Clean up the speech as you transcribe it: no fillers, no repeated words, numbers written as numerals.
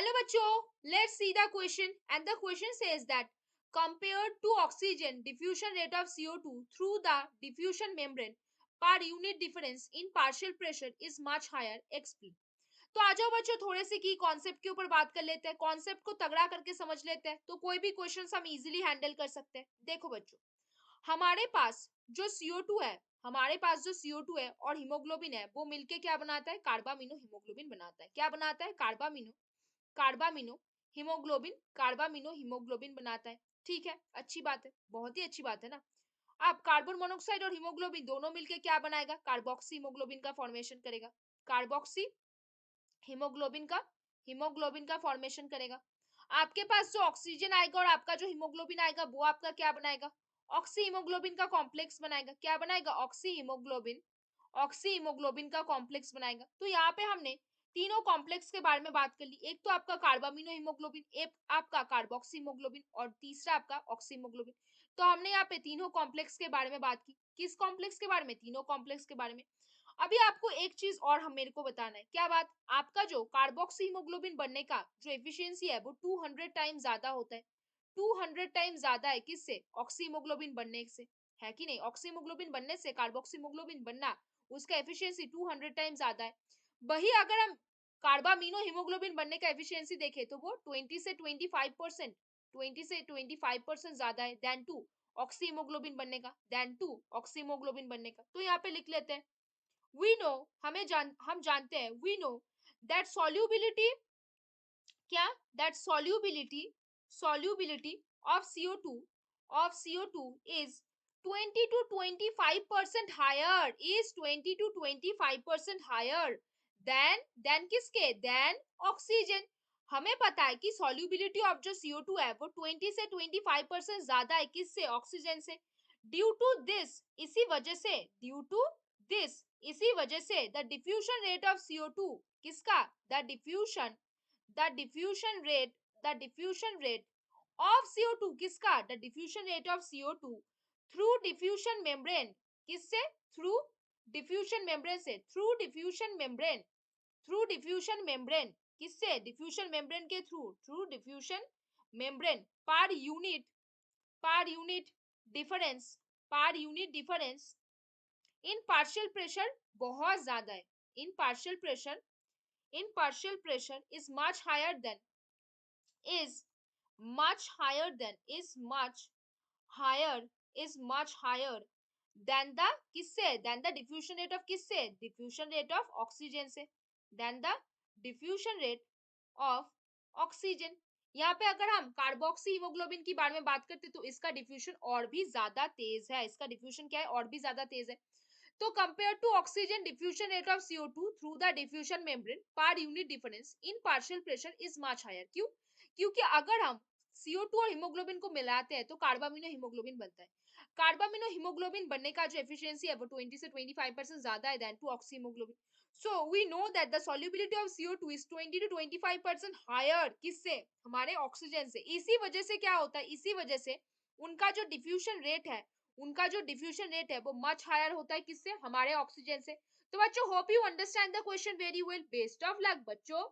Hello bachcho, let's see the question, and the question says that compared to oxygen, diffusion rate of CO2 through the diffusion membrane per unit difference in partial pressure is much higher. Explain. तो आ जाओ बच्चों, थोड़े से की concept के ऊपर बात कर लेते हैं, कॉन्सेप्ट को तगड़ा करके समझ लेते हैं, तो कोई भी क्वेश्चन हम इजीली हैंडल कर सकते हैं। देखो बच्चों, हमारे पास जो CO2 है, हमारे पास जो CO2 है और हीमोग्लोबिन है, वो मिलके क्या बनाता है? कार्बामिनो हीमोग्लोबिन बनाता है। क्या बनाता है? कार्बामिनो हीमोग्लोबिन, कार्बामिनो हीमोग्लोबिन बनाता है। ठीक है, अच्छी बात है, बहुत ही अच्छी बात है ना। अब कार्बन मोनोक्साइड और हीमोग्लोबिन दोनों मिलके क्या बनाएगा? कार्बोक्सी हीमोग्लोबिन का फॉर्मेशन करेगा। कार्बोक्सी हीमोग्लोबिन का फॉर्मेशन करेगा। आपके पास जो ऑक्सीजन आएगा और आपका जो हीमोग्लोबिन आएगा, वो आपका क्या बनाएगा? ऑक्सी हीमोग्लोबिन का कॉम्प्लेक्स बनाएगा। क्या बनाएगा? ऑक्सी हीमोग्लोबिन का कॉम्प्लेक्स बनाएगा। तो यहाँ पे हमने तीनों कॉम्प्लेक्स के बारे में बात कर ली। एक तो आपका कार्बामिनो हीमोग्लोबिन, एक आपका कार्बोक्सी हीमोग्लोबिन और तीसरा आपका ऑक्सी हीमोग्लोबिन। तो हमने यहाँ पे तीनों कॉम्प्लेक्स के बारे में बात की। किस कॉम्प्लेक्स के बारे में? तीनों कॉम्प्लेक्स के बारे में। अभी आपको एक चीज और हम मेरे को बताना है। क्या बात? आपका जो कार्बोक्सी हीमोग्लोबिन बनने का जो एफिशिएंसी है वो 200 टाइम ज्यादा होता है। 200 टाइम ज्यादा है किससे? ऑक्सी हीमोग्लोबिन बनने से, है कि नहीं? ऑक्सी हीमोग्लोबिन बनने से कार्बोक्सी हीमोग्लोबिन बनना, उसका एफिशिएंसी 200 टाइम ज्यादा है। वही अगर हम कार्बामिनो हीमोग्लोबिन बनने का एफिशिएंसी देखें तो वो 20 से 25% ज्यादा है देन टू ऑक्सी हीमोग्लोबिन बनने का, तो यहाँ पे लिख लेते हैं we know, हम जानते हैं, we know that solubility, क्या? that solubility of CO2 is 20 to 25% higher, is 20 to 25% higher than किसके? than oxygen। हमें पता है कि solubility of जो CO2 है वो 20 से 25% ज्यादा है किससे? ऑक्सीजन से। ड्यू टू दिस, इसी वजह से, ड्यू टू दिस, इसी वजह से the diffusion rate of CO2, किसका? The diffusion rate of CO2, किसका? The diffusion rate of CO2 through diffusion membrane, किससे? थ्रू डिफ्यूजन मेम्ब्रेन से, थ्रू डिफ्यूजन मेम्ब्रेन, किससे? डिफ्यूजन मेम्ब्रेन के through diffusion membrane per unit difference, in partial pressure बहुत ज्यादा है। In partial pressure is much higher than, is much higher than the किससे? than the diffusion rate of किससे? diffusion rate of oxygen से, than the diffusion rate of oxygen। यहाँ पे अगर हम कार्बोक्सी हीमोग्लोबिन की बारे में बात करते तो इसका डिफ्यूजन और भी ज्यादा तेज है, इसका डिफ्यूजन क्या है? और भी ज्यादा तेज है। तो compare to oxygen, diffusion rate of CO2 through the diffusion membrane per unit difference in partial pressure is much higher. क्यों? क्योंकि अगर हम CO2 और हीमोग्लोबिन को मिलाते हैं तो कार्बामिनो हीमोग्लोबिन बनता है। कार्बामिनो हीमोग्लोबिन बनने का जो एफिशिएंसी है वो 20 से 25% ज्यादा है than to oxyhaemoglobin. So we know that the solubility of CO2 is 20 to 25% higher, किससे? हमारे ऑक्सीजन से। इसी वजह से क्या होता है? इसी वजह से उनका जो डिफ्यूजन रेट है वो मच हायर होता है, किससे? हमारे ऑक्सीजन से। तो बच्चों, hope you understand the question very well. Best of luck बच्चों।